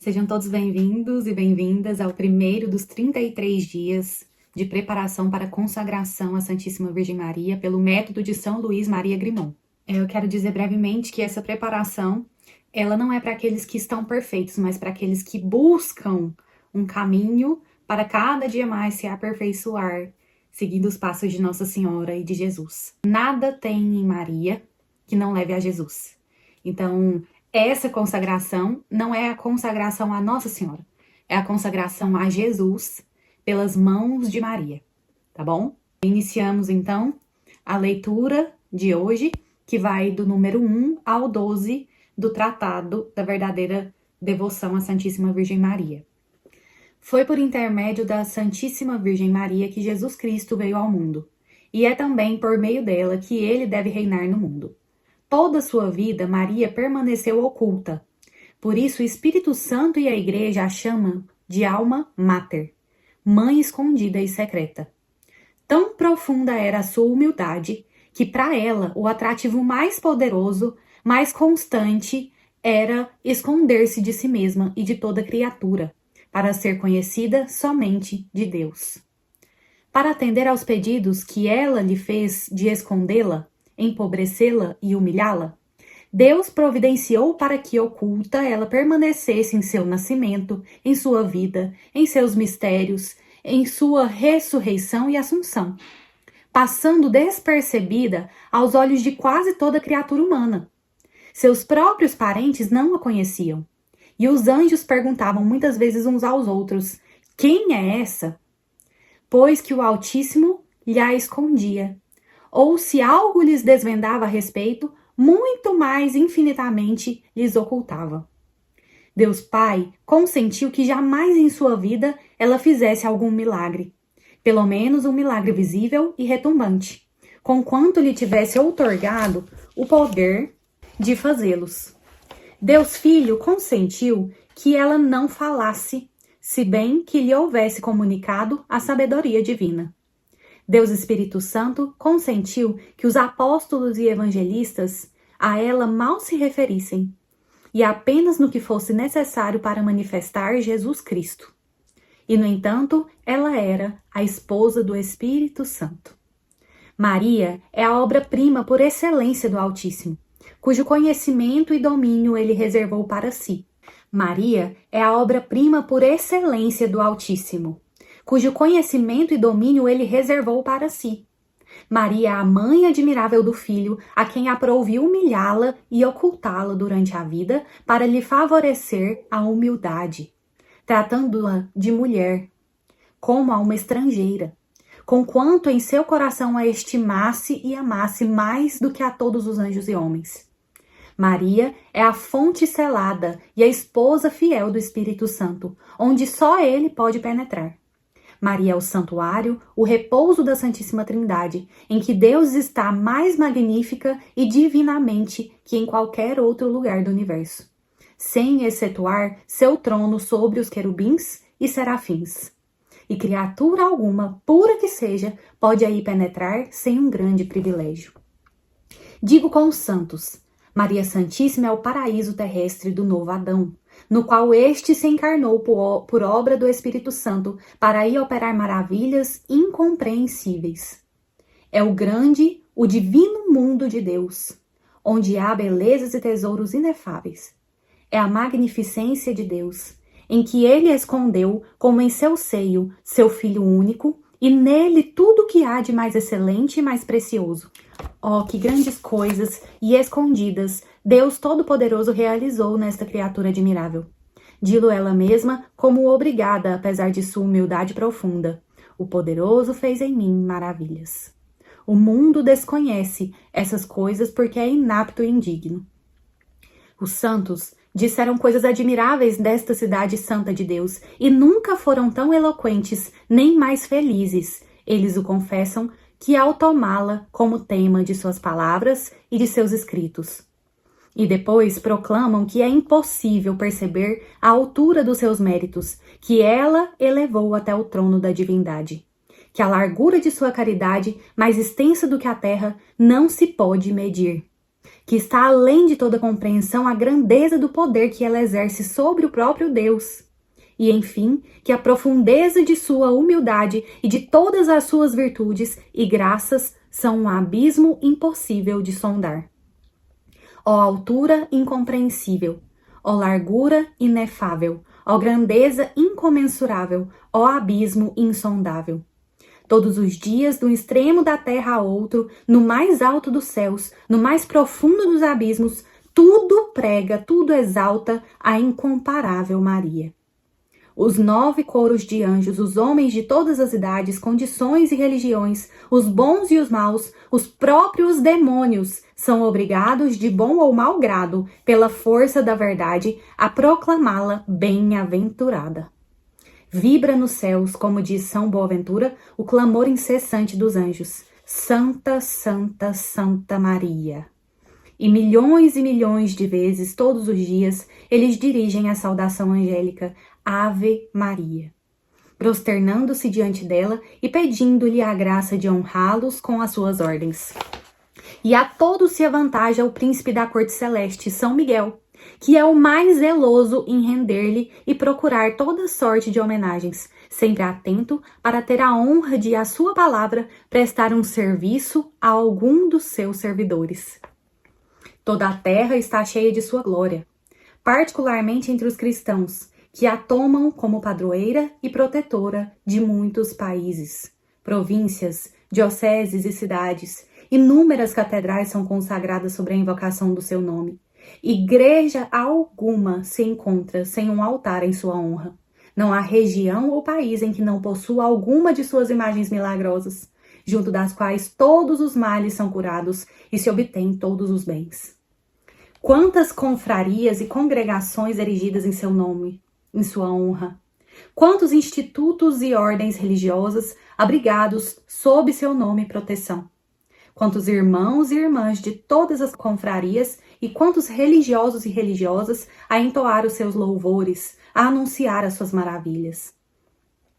Sejam todos bem-vindos e bem-vindas ao primeiro dos 33 dias de preparação para a consagração à Santíssima Virgem Maria pelo método de São Luís Maria Grimond. Eu quero dizer brevemente que essa preparação, ela não é para aqueles que estão perfeitos, mas para aqueles que buscam um caminho para cada dia mais se aperfeiçoar, seguindo os passos de Nossa Senhora e de Jesus. Nada tem em Maria que não leve a Jesus. Então, essa consagração não é a consagração a Nossa Senhora, é a consagração a Jesus pelas mãos de Maria, tá bom? Iniciamos então a leitura de hoje, que vai do número 1 ao 12 do Tratado da Verdadeira Devoção à Santíssima Virgem Maria. Foi por intermédio da Santíssima Virgem Maria que Jesus Cristo veio ao mundo, e é também por meio dela que ele deve reinar no mundo. Toda a sua vida, Maria permaneceu oculta. Por isso, o Espírito Santo e a Igreja a chamam de alma mater, mãe escondida e secreta. Tão profunda era a sua humildade, que para ela o atrativo mais poderoso, mais constante, era esconder-se de si mesma e de toda criatura, para ser conhecida somente de Deus. Para atender aos pedidos que ela lhe fez de escondê-la, empobrecê-la e humilhá-la, Deus providenciou para que oculta ela permanecesse em seu nascimento, em sua vida, em seus mistérios, em sua ressurreição e assunção, passando despercebida aos olhos de quase toda criatura humana. Seus próprios parentes não a conheciam, e os anjos perguntavam muitas vezes uns aos outros: quem é essa? Pois que o Altíssimo lhe a escondia. Ou se algo lhes desvendava a respeito, muito mais infinitamente lhes ocultava. Deus Pai consentiu que jamais em sua vida ela fizesse algum milagre, pelo menos um milagre visível e retumbante, conquanto lhe tivesse outorgado o poder de fazê-los. Deus Filho consentiu que ela não falasse, se bem que lhe houvesse comunicado a sabedoria divina. Deus Espírito Santo consentiu que os apóstolos e evangelistas a ela mal se referissem, e apenas no que fosse necessário para manifestar Jesus Cristo. E, no entanto, ela era a esposa do Espírito Santo. Maria é a obra-prima por excelência do Altíssimo, cujo conhecimento e domínio ele reservou para si. Maria é a obra-prima por excelência do Altíssimo, cujo conhecimento e domínio ele reservou para si. Maria é a mãe admirável do Filho, a quem aprouve humilhá-la e ocultá-la durante a vida para lhe favorecer a humildade, tratando-a de mulher, como a uma estrangeira, conquanto em seu coração a estimasse e amasse mais do que a todos os anjos e homens. Maria é a fonte selada e a esposa fiel do Espírito Santo, onde só ele pode penetrar. Maria é o santuário, o repouso da Santíssima Trindade, em que Deus está mais magnífica e divinamente que em qualquer outro lugar do universo, sem excetuar seu trono sobre os querubins e serafins. E criatura alguma, pura que seja, pode aí penetrar sem um grande privilégio. Digo com os santos, Maria Santíssima é o paraíso terrestre do novo Adão, no qual este se encarnou por obra do Espírito Santo para aí operar maravilhas incompreensíveis. É o grande, o divino mundo de Deus, onde há belezas e tesouros inefáveis. É a magnificência de Deus, em que ele escondeu, como em seu seio, seu Filho único, e nele tudo o que há de mais excelente e mais precioso. Oh, que grandes coisas e escondidas Deus Todo-Poderoso realizou nesta criatura admirável. Dilo ela mesma como obrigada, apesar de sua humildade profunda. O Poderoso fez em mim maravilhas. O mundo desconhece essas coisas porque é inapto e indigno. Os santos disseram coisas admiráveis desta cidade santa de Deus e nunca foram tão eloquentes nem mais felizes, eles o confessam, que ao tomá-la como tema de suas palavras e de seus escritos. E depois proclamam que é impossível perceber a altura dos seus méritos, que ela elevou até o trono da divindade, que a largura de sua caridade, mais extensa do que a terra, não se pode medir, que está além de toda compreensão a grandeza do poder que ela exerce sobre o próprio Deus. E, enfim, que a profundeza de sua humildade e de todas as suas virtudes e graças são um abismo impossível de sondar. Ó altura incompreensível, ó largura inefável, ó grandeza incomensurável, ó abismo insondável. Todos os dias, de um extremo da terra a outro, no mais alto dos céus, no mais profundo dos abismos, tudo prega, tudo exalta a incomparável Maria. Os 9 coros de anjos, os homens de todas as idades, condições e religiões, os bons e os maus, os próprios demônios, são obrigados, de bom ou mau grado, pela força da verdade, a proclamá-la bem-aventurada. Vibra nos céus, como diz São Boaventura, o clamor incessante dos anjos: Santa, Santa, Santa Maria. E milhões de vezes, todos os dias, eles dirigem a saudação angélica, Ave Maria, prosternando-se diante dela e pedindo-lhe a graça de honrá-los com as suas ordens. E a todos se avantaja o príncipe da corte celeste, São Miguel, que é o mais zeloso em render-lhe e procurar toda sorte de homenagens, sempre atento para ter a honra de, à sua palavra, prestar um serviço a algum dos seus servidores. Toda a terra está cheia de sua glória, particularmente entre os cristãos, que a tomam como padroeira e protetora de muitos países, províncias, dioceses e cidades. Inúmeras catedrais são consagradas sobre a invocação do seu nome. Igreja alguma se encontra sem um altar em sua honra. Não há região ou país em que não possua alguma de suas imagens milagrosas, junto das quais todos os males são curados e se obtêm todos os bens. Quantas confrarias e congregações erigidas em seu nome, em sua honra. Quantos institutos e ordens religiosas abrigados sob seu nome e proteção. Quantos irmãos e irmãs de todas as confrarias e quantos religiosos e religiosas a entoar os seus louvores, a anunciar as suas maravilhas.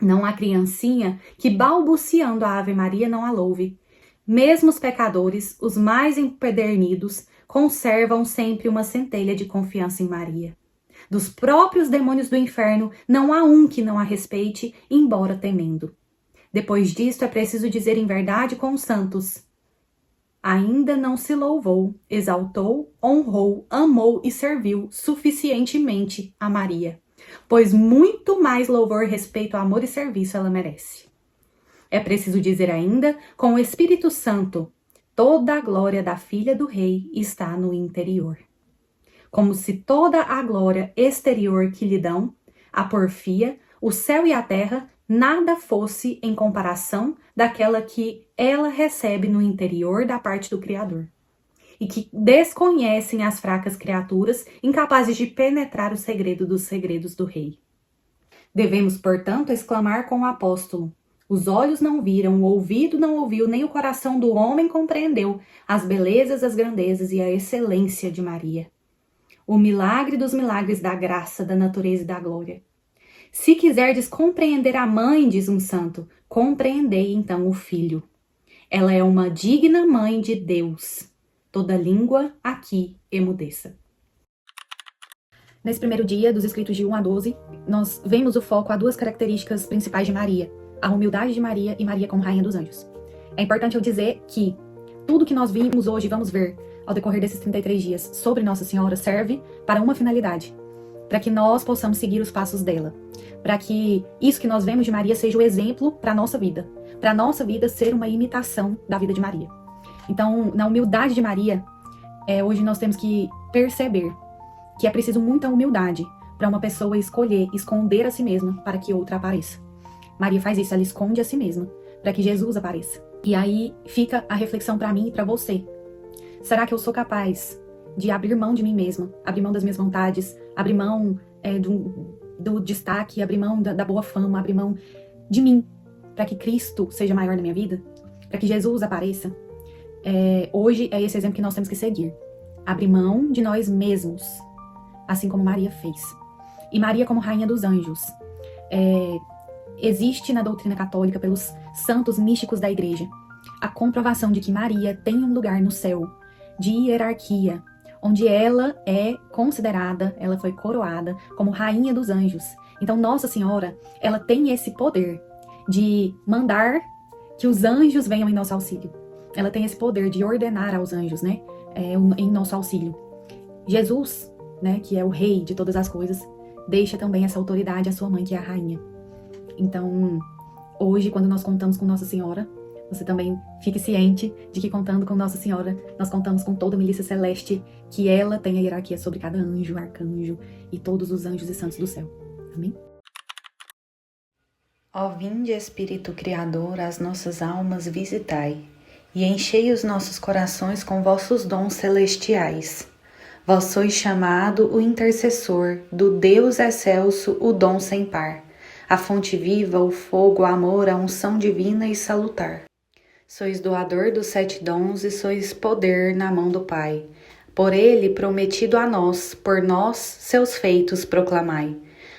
Não há criancinha que balbuciando a Ave Maria não a louve. Mesmo os pecadores, os mais empedernidos, conservam sempre uma centelha de confiança em Maria. Dos próprios demônios do inferno, não há um que não a respeite, embora temendo. Depois disto, é preciso dizer em verdade com os santos: ainda não se louvou, exaltou, honrou, amou e serviu suficientemente a Maria, pois muito mais louvor, respeito, amor e serviço ela merece. É preciso dizer ainda com o Espírito Santo: toda a glória da filha do rei está no interior. Como se toda a glória exterior que lhe dão, a porfia, o céu e a terra, nada fosse em comparação daquela que ela recebe no interior da parte do Criador, e que desconhecem as fracas criaturas, incapazes de penetrar o segredo dos segredos do Rei. Devemos, portanto, exclamar com o apóstolo: os olhos não viram, o ouvido não ouviu, nem o coração do homem compreendeu as belezas, as grandezas e a excelência de Maria. O milagre dos milagres da graça, da natureza e da glória. Se quiserdes compreender a mãe, diz um santo, compreendei então o filho. Ela é uma digna mãe de Deus. Toda língua aqui emudeça. Nesse primeiro dia, dos escritos de 1 a 12, nós vemos o foco a 2 características principais de Maria: a humildade de Maria e Maria como rainha dos anjos. É importante eu dizer que tudo que nós vimos hoje e vamos ver ao decorrer desses 33 dias sobre Nossa Senhora serve para uma finalidade: para que nós possamos seguir os passos dela, para que isso que nós vemos de Maria seja o exemplo para a nossa vida ser uma imitação da vida de Maria. Então, na humildade de Maria, hoje nós temos que perceber que é preciso muita humildade para uma pessoa esconder a si mesma para que outra apareça. Maria faz isso, ela esconde a si mesma para que Jesus apareça. E aí fica a reflexão para mim e para você. Será que eu sou capaz de abrir mão de mim mesma, abrir mão das minhas vontades, abrir mão do destaque, abrir mão da boa fama, abrir mão de mim, para que Cristo seja maior na minha vida, para que Jesus apareça? Hoje é esse exemplo que nós temos que seguir. Abrir mão de nós mesmos, assim como Maria fez. E Maria como rainha dos anjos. Existe na doutrina católica, pelos santos místicos da igreja, a comprovação de que Maria tem um lugar no céu, de hierarquia, onde ela é considerada, ela foi coroada como rainha dos anjos. Então, Nossa Senhora, ela tem esse poder de mandar que os anjos venham em nosso auxílio. Ela tem esse poder de ordenar aos anjos, né, em nosso auxílio. Jesus, né, que é o rei de todas as coisas, deixa também essa autoridade à sua mãe, que é a rainha. Então, hoje, quando nós contamos com Nossa Senhora, você também fique ciente de que contando com Nossa Senhora, nós contamos com toda a milícia celeste, que ela tem a hierarquia sobre cada anjo, arcanjo e todos os anjos e santos do céu. Amém? Ó vinde, Espírito Criador, as nossas almas visitai, e enchei os nossos corações com vossos dons celestiais. Vós sois chamado o intercessor, do Deus excelso, o dom sem par, a fonte viva, o fogo, o amor, a unção divina e salutar. Sois doador dos 7 dons e sois poder na mão do Pai. Por ele prometido a nós, por nós seus feitos proclamai.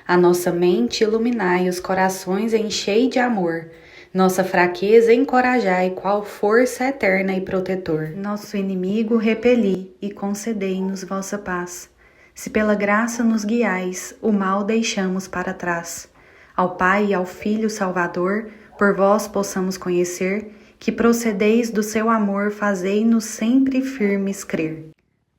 A nossa mente iluminai, os corações enchei de amor. Nossa fraqueza encorajai, qual força eterna e protetor. Nosso inimigo repeli e concedei-nos vossa paz. Se pela graça nos guiais, o mal deixamos para trás. Ao Pai e ao Filho Salvador, por vós possamos conhecer, que procedeis do seu amor, fazei-nos sempre firmes crer.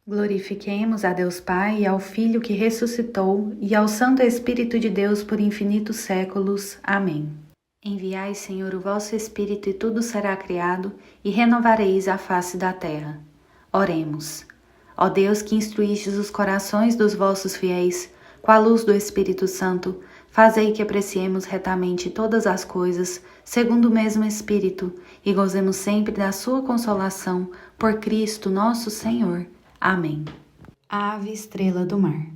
Glorifiquemos a Deus Pai e ao Filho que ressuscitou e ao Santo Espírito de Deus por infinitos séculos. Amém. Enviai, Senhor, o vosso Espírito e tudo será criado e renovareis a face da terra. Oremos. Ó Deus que instruístes os corações dos vossos fiéis com a luz do Espírito Santo, fazei que apreciemos retamente todas as coisas, segundo o mesmo Espírito, e gozemos sempre da sua consolação, por Cristo nosso Senhor. Amém. Ave estrela do mar.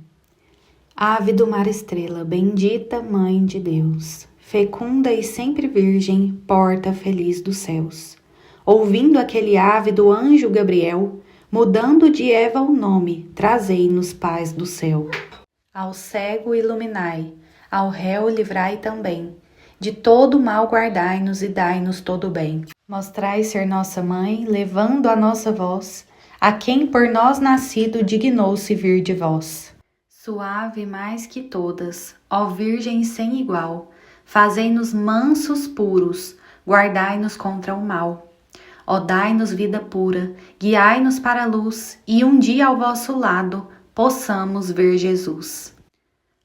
Ave do mar estrela, bendita Mãe de Deus, fecunda e sempre virgem, porta feliz dos céus. Ouvindo aquele ave do anjo Gabriel, mudando de Eva o nome, trazei-nos paz do céu. Ao cego iluminai, ao réu livrai também, de todo mal guardai-nos e dai-nos todo o bem. Mostrai ser nossa mãe, levando a nossa voz, a quem por nós nascido dignou-se vir de vós. Suave mais que todas, ó Virgem sem igual, fazei-nos mansos puros, guardai-nos contra o mal. Ó dai-nos vida pura, guiai-nos para a luz, e um dia ao vosso lado possamos ver Jesus.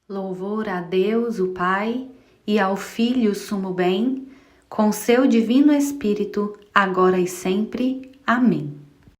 Louvor a Deus, o Pai, e ao Filho sumo bem, com seu divino Espírito, agora e sempre. Amém.